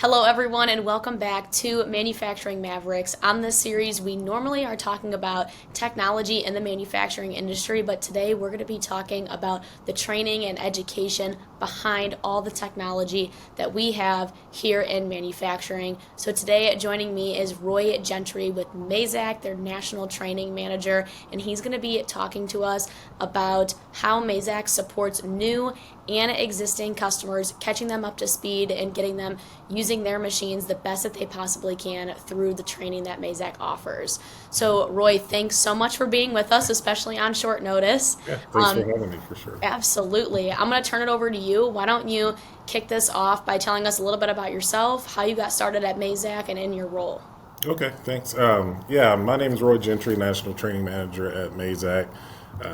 Hello, everyone, and welcome back to Manufacturing Mavericks. On this series, we normally are talking about technology in the manufacturing industry, but today we're going to be talking about the training and education behind all the technology that we have here in manufacturing. So, today joining me is Roy Gentry with Mazak, their national training manager, and he's going to be talking to us about how Mazak supports new and existing customers, catching them up to speed and getting them using their machines the best that they possibly can through the training that Mazak offers. So, Roy, thanks so much for being with us, especially on short notice. Yeah, thanks for having me for sure. Absolutely. I'm going to turn it over to you. Why don't you kick this off by telling us a little bit about yourself, how you got started at Mazak, and in your role? Okay, thanks. Yeah, my name is Roy Gentry, National Training Manager at Mazak.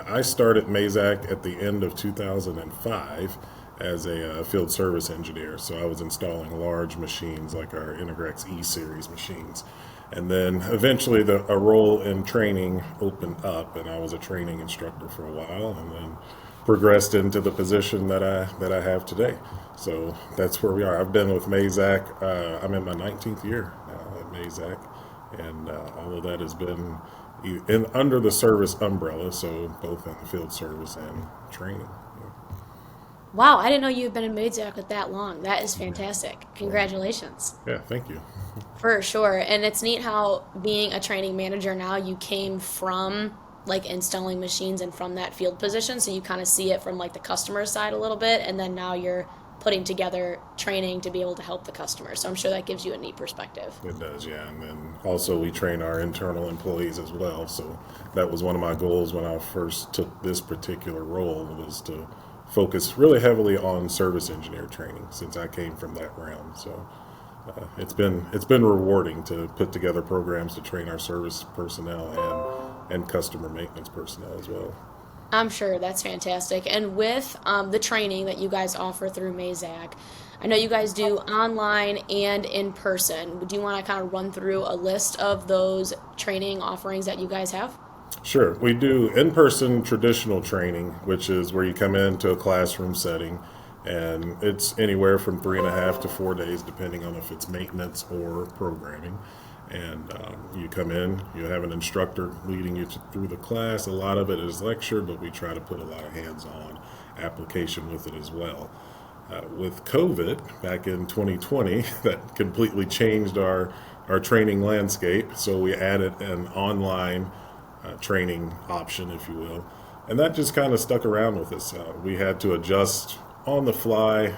I started Mazak at the end of 2005 as a field service engineer. So I was installing large machines like our Integrex E-Series machines. And then eventually a role in training opened up, and I was a training instructor for a while, and then progressed into the position that I have today. So that's where we are. I've been with Mazak. I'm in my 19th year now at Mazak, and all of that has been under the service umbrella, so both in the field service and training. Wow, I didn't know you've been in Mazak with that long. That is Yeah. fantastic. Well, Congratulations. yeah, thank you. For sure. And it's neat how being a training manager now, you came from like installing machines and from that field position. So you kind of see it from like the customer side a little bit. And then now you're putting together training to be able to help the customer. So I'm sure that gives you a neat perspective. It does, yeah. And then also we train our internal employees as well. So that was one of my goals when I first took this particular role, was to focus really heavily on service engineer training since I came from that realm. So it's been rewarding to put together programs to train our service personnel and customer maintenance personnel as well. I'm sure that's fantastic. And with the training that you guys offer through Mazak, I know you guys do online and in person. Do you want to kind of run through a list of those training offerings that you guys have? Sure. We do in-person traditional training, which is where you come into a classroom setting, and it's anywhere from 3.5 to 4 days, depending on if it's maintenance or programming. And you come in, you have an instructor leading you through the class. A lot of it is lecture, but we try to put a lot of hands-on application with it as well. With COVID back in 2020, that completely changed our training landscape. So we added an online training option, if you will. And that just kind of stuck around with us. We had to adjust on the fly.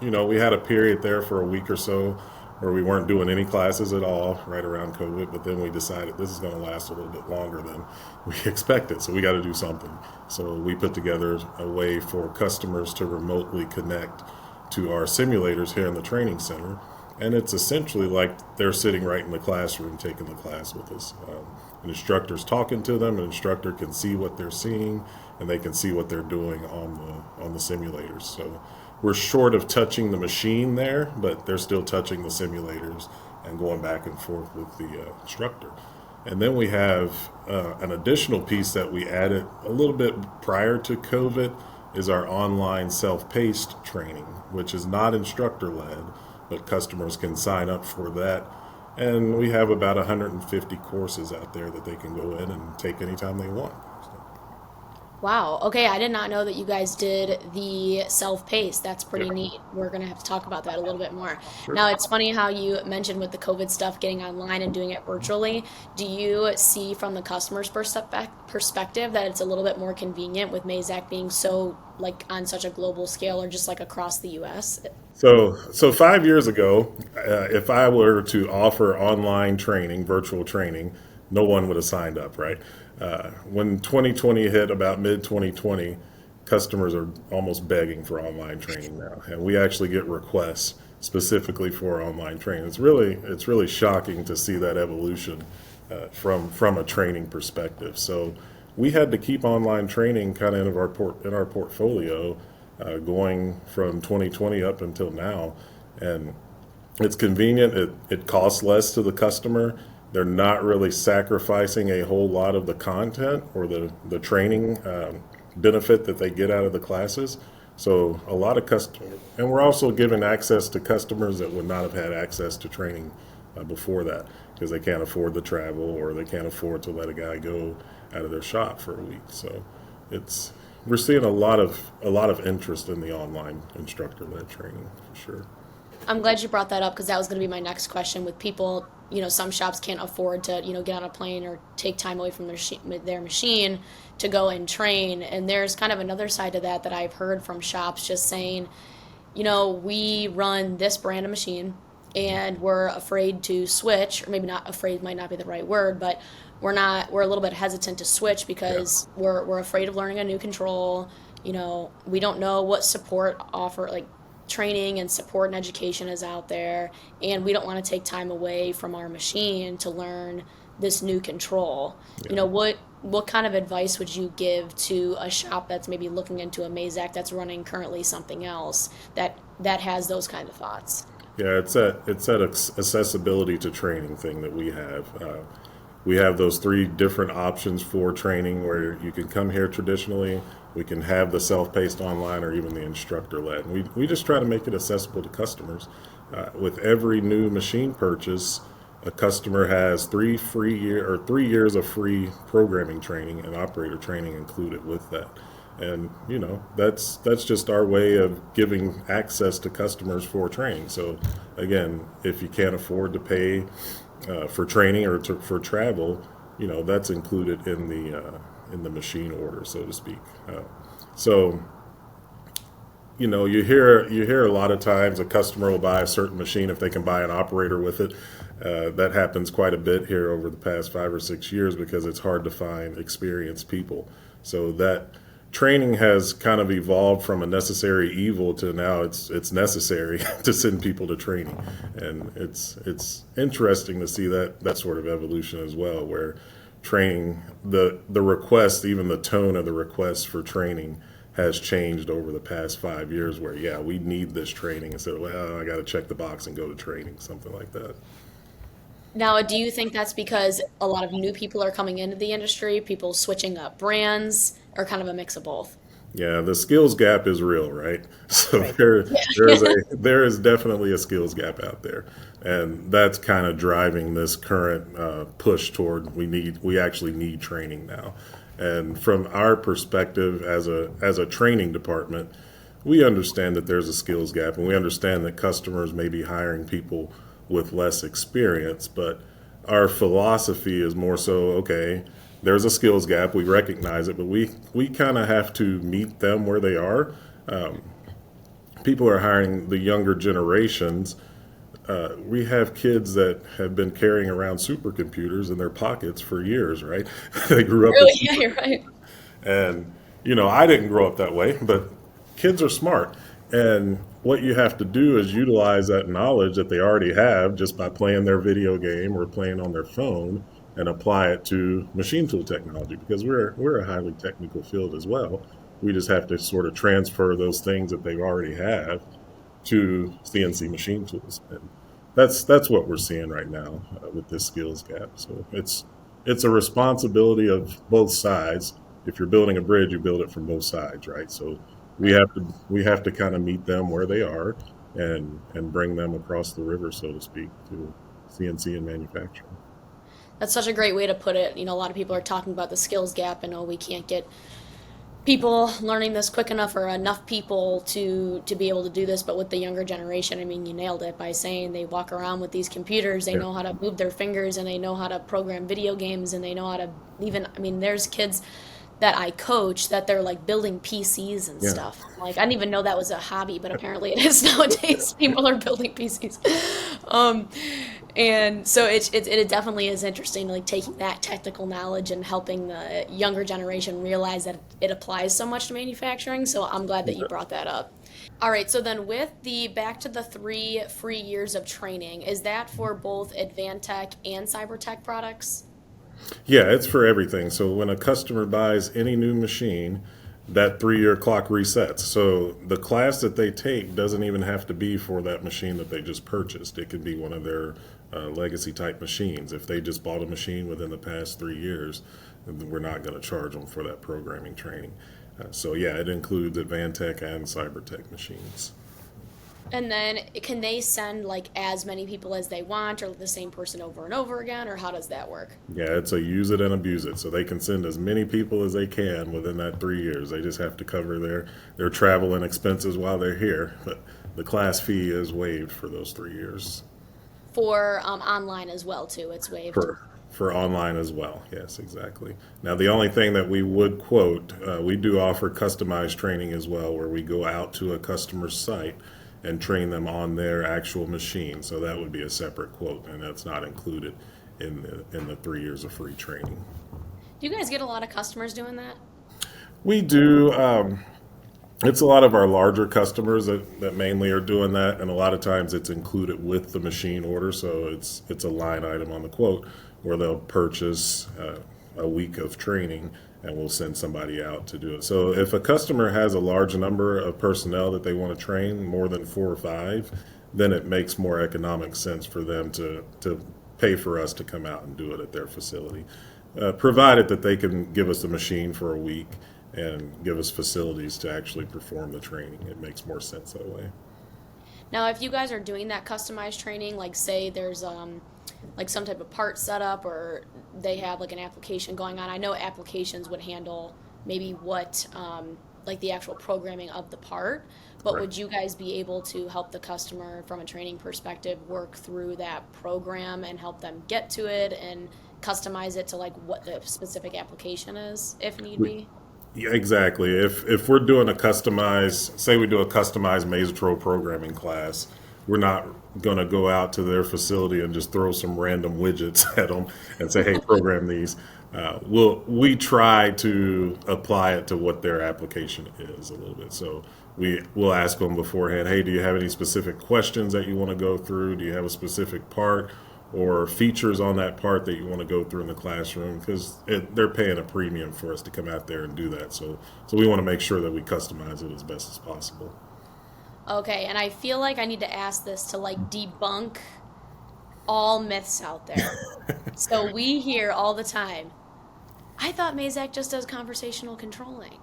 We had a period there for a week or so where we weren't doing any classes at all right around COVID, but then we decided this is going to last a little bit longer than we expected, so we got to do something. So we put together a way for customers to remotely connect to our simulators here in the training center, and it's essentially like they're sitting right in the classroom taking the class with us. An instructor's talking to them. An instructor can see what they're seeing, and they can see what they're doing on the simulators. So we're short of touching the machine there, but they're still touching the simulators and going back and forth with the instructor. And then we have an additional piece that we added a little bit prior to COVID is our online self-paced training, which is not instructor-led, but customers can sign up for that. And we have about 150 courses out there that they can go in and take anytime they want. Wow. Okay, I did not know that you guys did the self-paced. That's Yeah, pretty neat. We're gonna have to talk about that a little bit more. sure. Now, it's funny how you mentioned with the COVID stuff getting online and doing it virtually. Do you see from the customer's perspective that it's a little bit more convenient with Mazak being so like on such a global scale or just like across the US? So 5 years ago, if I were to offer online training, virtual training, no one would have signed up, right? When 2020 hit, about mid 2020, customers are almost begging for online training now, and we actually get requests specifically for online training. It's really shocking to see that evolution from a training perspective. So we had to keep online training kind of in our portfolio going from 2020 up until now, and it's convenient. It costs less to the customer. They're not really sacrificing a whole lot of the content or the training benefit that they get out of the classes. So a lot of customers, and we're also giving access to customers that would not have had access to training before that because they can't afford the travel or they can't afford to let a guy go out of their shop for a week. So it's we're seeing a lot of interest in the online instructor-led training for sure. I'm glad you brought that up because that was going to be my next question. With people, some shops can't afford to, get on a plane or take time away from their machine to go and train. And there's kind of another side to that I've heard from shops just saying, we run this brand of machine and we're afraid to switch, or maybe not afraid might not be the right word, but we're a little bit hesitant to switch Yeah. because we're afraid of learning a new control. We don't know what support offer, like training and support and education is out there, and we don't want to take time away from our machine to learn this new control. Yeah. What kind of advice would you give to a shop that's maybe looking into a Mazak that's running currently something else that has those kind of thoughts? Yeah, it's that accessibility to training thing that we have. We have those three different options for training where you can come here traditionally, we can have the self-paced online, or even the instructor-led. And we just try to make it accessible to customers. With every new machine purchase, a customer has 3 years of free programming training and operator training included with that. And that's just our way of giving access to customers for training. So again, if you can't afford to pay for training or for travel, that's included in the machine order, so to speak. So you hear a lot of times a customer will buy a certain machine if they can buy an operator with it. That happens quite a bit here over the past 5 or 6 years because it's hard to find experienced people. So that training has kind of evolved from a necessary evil to now it's necessary to send people to training, and it's interesting to see that sort of evolution as well, where training the request, even the tone of the request for training has changed over the past 5 years, where yeah, we need this training instead of, well, I got to check the box and go to training, something like that. Now, do you think that's because a lot of new people are coming into the industry, people switching up brands, or kind of a mix of both? Yeah, the skills gap is real, right? So Right. there is definitely a skills gap out there, and that's kind of driving this current push toward we actually need training now. And from our perspective as a training department, we understand that there's a skills gap, and we understand that customers may be hiring people with less experience, but our philosophy is more so, okay, there's a skills gap, we recognize it, but we kind of have to meet them where they are. People are hiring the younger generations. We have kids that have been carrying around supercomputers in their pockets for years, right? They grew up with Really? Yeah, super, you're right. and I didn't grow up that way, but kids are smart. And what you have to do is utilize that knowledge that they already have just by playing their video game or playing on their phone, and apply it to machine tool technology, because we're a highly technical field as well. We just have to sort of transfer those things that they already have to CNC machine tools. And that's what we're seeing right now with this skills gap. So it's a responsibility of both sides. If you're building a bridge, you build it from both sides, right? So we Right. have to kind of meet them where they are, and bring them across the river, so to speak, to CNC and manufacturing. That's such a great way to put it. A lot of people are talking about the skills gap and, oh, we can't get people learning this quick enough or enough people to be able to do this. But with the younger generation, I mean, you nailed it by saying they walk around with these computers, they Yeah, know how to move their fingers, and they know how to program video games, and they know how to even, I mean, there's kids that I coach that they're like building PCs and yeah. stuff. Like, I didn't even know that was a hobby, but apparently it is nowadays. People are building PCs. Um, and so it definitely is interesting, like taking that technical knowledge and helping the younger generation realize that it applies so much to manufacturing. So I'm glad that you brought that up. All right, so then with the back to the 3 free years of training, is that for both Advantech and Cybertech products? Yeah, it's for everything. So when a customer buys any new machine, that 3 year clock resets. So the class that they take doesn't even have to be for that machine that they just purchased. It could be one of their legacy type machines. If they just bought a machine within the past 3 years, we're not going to charge them for that programming training. So yeah, it includes Advantech and Cybertech machines. And then can they send like as many people as they want or the same person over and over again, or how does that work? Yeah, it's a use it and abuse it. So they can send as many people as they can within that 3 years. They just have to cover their travel and expenses while they're here. But the class fee is waived for those 3 years. For online as well too, it's waived. For online as well. Yes, exactly. Now, the only thing that we would quote, we do offer customized training as well, where we go out to a customer's site and train them on their actual machine. So that would be a separate quote, and that's not included in the 3 years of free training. Do you guys get a lot of customers doing that? We do. It's a lot of our larger customers that mainly are doing that, and a lot of times it's included with the machine order, so it's a line item on the quote where they'll purchase a week of training, and we'll send somebody out to do it. So if a customer has a large number of personnel that they want to train, more than 4 or 5, then it makes more economic sense for them to pay for us to come out and do it at their facility, provided that they can give us the machine for a week and give us facilities to actually perform the training. It makes more sense that way. Now, if you guys are doing that customized training, like say there's like some type of part setup or they have like an application going on. I know applications would handle maybe what like the actual programming of the part, but Right. would you guys be able to help the customer from a training perspective work through that program and help them get to it and customize it to like what the specific application is if need We, be? yeah, exactly. If we're doing a customized, say we do a customized Mazatro programming class, we're not going to go out to their facility and just throw some random widgets at them and say, "Hey, program these." We try to apply it to what their application is a little bit. So we'll ask them beforehand, "Hey, do you have any specific questions that you want to go through? Do you have a specific part or features on that part that you want to go through in the classroom?" Because they're paying a premium for us to come out there and do that. So we want to make sure that we customize it as best as possible. Okay, and I feel like I need to ask this to like debunk all myths out there. So we hear all the time, I thought Mazak just does conversational controlling.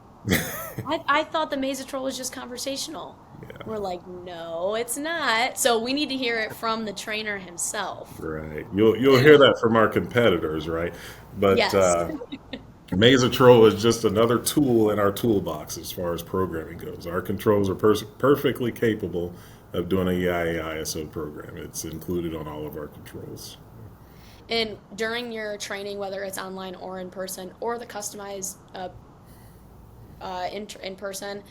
I thought the Mazatrol was just conversational. Yeah. We're like, no, it's not. So we need to hear it from the trainer himself. Right. You'll hear that from our competitors, right? But Yes. Mazatro is just another tool in our toolbox as far as programming goes. Our controls are perfectly capable of doing a EIA ISO program. It's included on all of our controls. And during your training, whether it's online or in person, or the customized in person,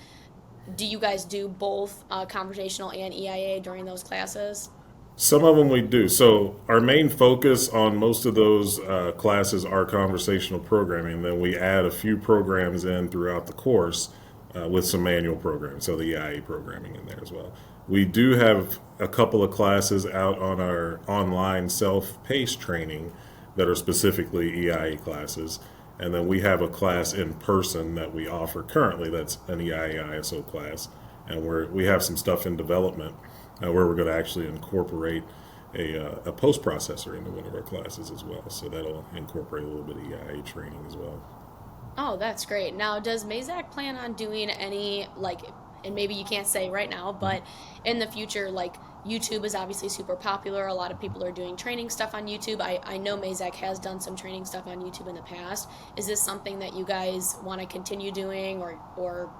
do you guys do both conversational and EIA during those classes? Some of them we do. So our main focus on most of those classes are conversational programming. Then we add a few programs in throughout the course with some manual programs, so the EIA programming in there as well. We do have a couple of classes out on our online self-paced training that are specifically EIA classes. And then we have a class in person that we offer currently that's an EIA ISO class. And we have some stuff in development where we're going to actually incorporate a post processor into one of our classes as well. So that'll incorporate a little bit of EIA training as well. Oh, that's great. Now, does Mazak plan on doing any, like, and maybe you can't say right now, but in the future, like, YouTube is obviously super popular. A lot of people are doing training stuff on YouTube. I know Mazak has done some training stuff on YouTube in the past. Is this something that you guys want to continue doing or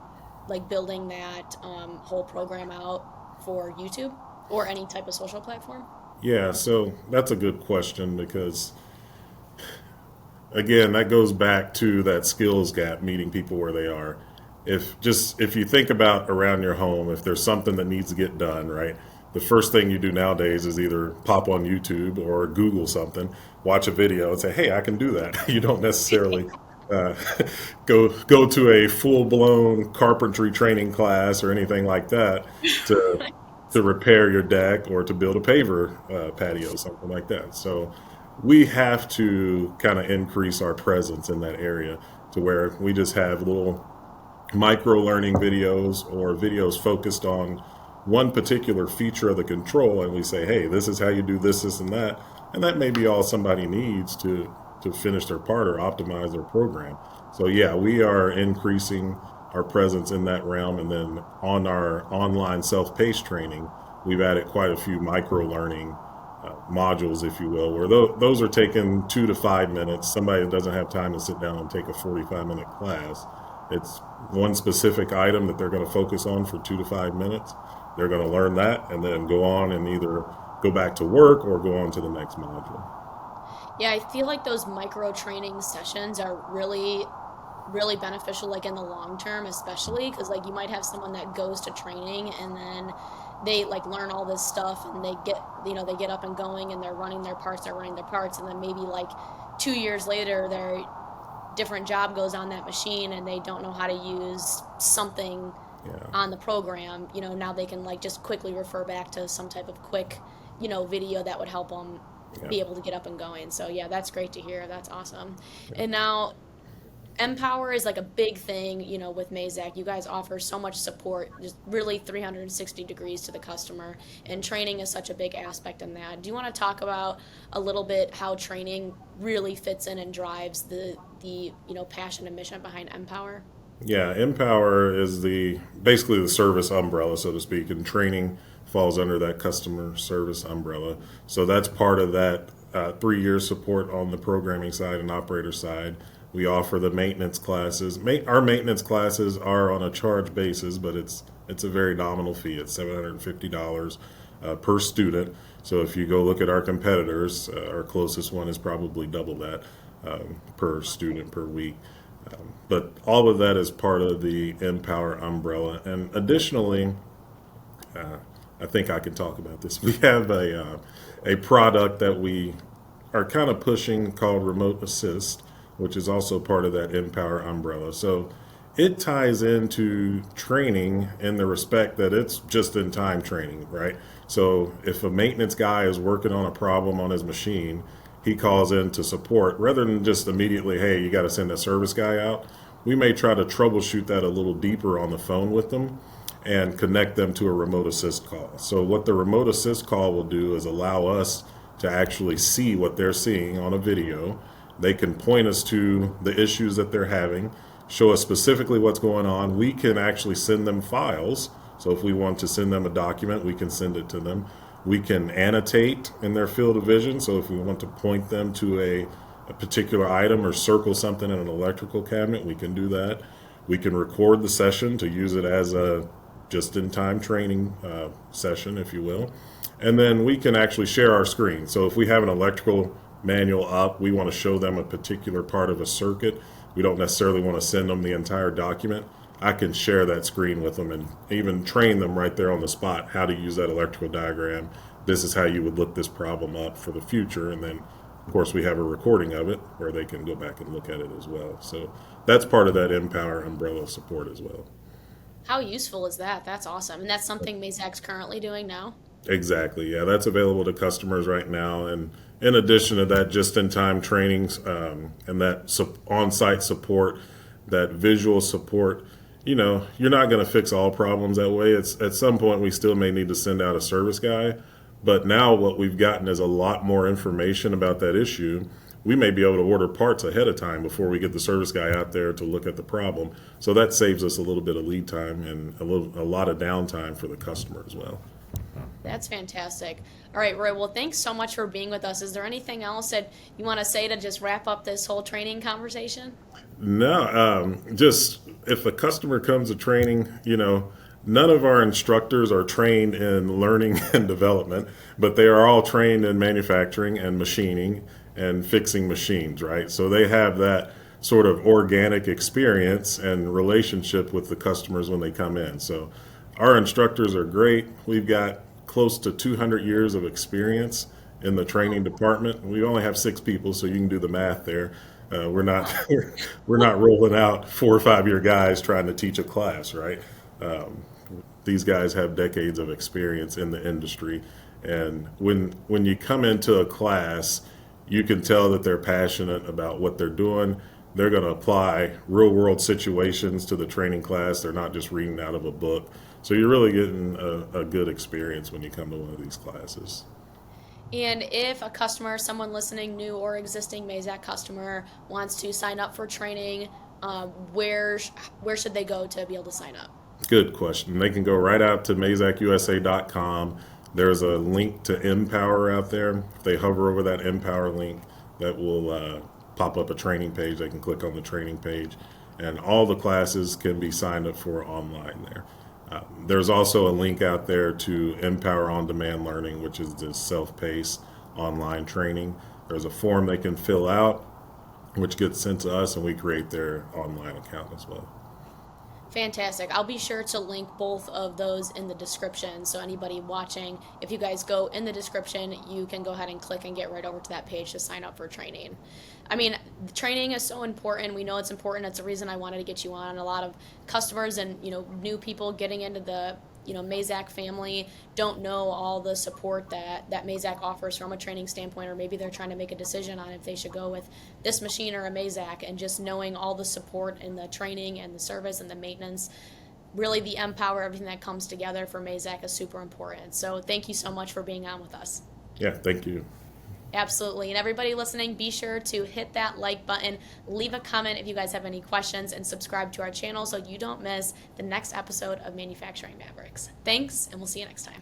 like building that whole program out for YouTube or any type of social platform? Yeah, so that's a good question because, again, that goes back to that skills gap, meeting people where they are. If you think about around your home, if there's something that needs to get done, right? The first thing you do nowadays is either pop on YouTube or Google something, watch a video, and say, "Hey, I can do that." You don't necessarily uh, go to a full blown carpentry training class or anything like that to to repair your deck or to build a paver patio, something like that. So we have to kind of increase our presence in that area to where we just have little micro learning videos or videos focused on one particular feature of the control, and we say, "Hey, this is how you do this, and that may be all somebody needs to finish their part or optimize their program." So yeah, we are increasing our presence in that realm. And then on our online self-paced training, we've added quite a few micro learning modules, if you will, where those are taken 2 to 5 minutes. Somebody that doesn't have time to sit down and take a 45-minute class, it's one specific item that they're going to focus on for 2 to 5 minutes. They're going to learn that and then go on and either go back to work or go on to the next module. Yeah, I feel like those micro training sessions are really beneficial, like in the long term, especially because like you might have someone that goes to training and then they like learn all this stuff and they get up and going and they're running their parts, and then maybe like 2 years later their different job goes on that machine and they don't know how to use something Yeah. on the program. Now they can like just quickly refer back to some type of quick video that would help them Yeah. be able to get up and going. So yeah, that's great to hear. That's awesome. And now Empower is like a big thing, with Mazak. You guys offer so much support, just really 360 degrees to the customer, and training is such a big aspect in that. Do you want to talk about a little bit how training really fits in and drives the passion and mission behind Empower? Yeah, Empower is the basically the service umbrella, so to speak, and training falls under that customer service umbrella. So that's part of that 3 year support on the programming side and operator side. We offer the maintenance classes. Our maintenance classes are on a charge basis, but it's a very nominal fee. It's $750 per student. So if you go look at our competitors, our closest one is probably double that per student per week. But all of that is part of the Empower umbrella. And additionally, I think I can talk about this. We have a product that we are kind of pushing called Remote Assist, which is also part of that Empower umbrella. So it ties into training in the respect that it's just in time training, right? So if a maintenance guy is working on a problem on his machine, he calls in to support rather than just immediately, hey, you got to send a service guy out. We may try to troubleshoot that a little deeper on the phone with them and connect them to a remote assist call. So what the remote assist call will do is allow us to actually see what they're seeing on a video. They can point us to the issues that they're having, show us specifically what's going on. We can actually send them files. So if we want to send them a document, we can send it to them. We can annotate in their field of vision. So if we want to point them to a particular item or circle something in an electrical cabinet, we can do that. We can record the session to use it as a just-in-time training session, if you will. And then we can actually share our screen. So if we have an electrical manual up, we want to show them a particular part of a circuit. We don't necessarily want to send them the entire document. I can share that screen with them and even train them right there on the spot how to use that electrical diagram. This is how you would look this problem up for the future. And then, of course, we have a recording of it where they can go back and look at it as well. So that's part of that Empower umbrella support as well. How useful is that? That's awesome. And that's something Mazak's currently doing now? Exactly. Yeah, that's available to customers right now. And in addition to that, just-in-time trainings and that on-site support, that visual support, you're not going to fix all problems that way. It's at some point we still may need to send out a service guy. But now what we've gotten is a lot more information about that issue. We may be able to order parts ahead of time before we get the service guy out there to look at the problem. So that saves us a little bit of lead time and a lot of downtime for the customer as well. That's fantastic. All right, Roy. Well, thanks so much for being with us. Is there anything else that you want to say to just wrap up this whole training conversation? No, just if a customer comes to training, none of our instructors are trained in learning and development, but they are all trained in manufacturing and machining and fixing machines, right? So they have that sort of organic experience and relationship with the customers when they come in. So our instructors are great. We've got close to 200 years of experience in the training department. We only have 6 people, so you can do the math there. We're not we're not rolling out 4 or 5 year guys trying to teach a class, right? These guys have decades of experience in the industry, and when you come into a class, you can tell that they're passionate about what they're doing. They're going to apply real world situations to the training class. They're not just reading out of a book. So you're really getting a good experience when you come to one of these classes. And if someone listening, new or existing Mazak customer, wants to sign up for training, where where should they go to be able to sign up? Good question. They can go right out to mazakusa.com. There's a link to Empower out there. If they hover over that Empower link, that will pop up a training page. They can click on the training page, and all the classes can be signed up for online there. There's also a link out there to Empower On Demand Learning, which is the self-paced online training. There's a form they can fill out, which gets sent to us, and we create their online account as well. Fantastic. I'll be sure to link both of those in the description. So anybody watching, if you guys go in the description, you can go ahead and click and get right over to that page to sign up for training. I mean, training is so important. We know it's important. That's the reason I wanted to get you on. A lot of customers and, new people getting into the, Mazak family don't know all the support that Mazak offers from a training standpoint, or maybe they're trying to make a decision on if they should go with this machine or a Mazak, and just knowing all the support and the training and the service and the maintenance, really the Empower, everything that comes together for Mazak is super important. So thank you so much for being on with us. Yeah, thank you. Absolutely. And everybody listening, be sure to hit that like button, leave a comment if you guys have any questions, and subscribe to our channel so you don't miss the next episode of Manufacturing Mavericks. Thanks, and we'll see you next time.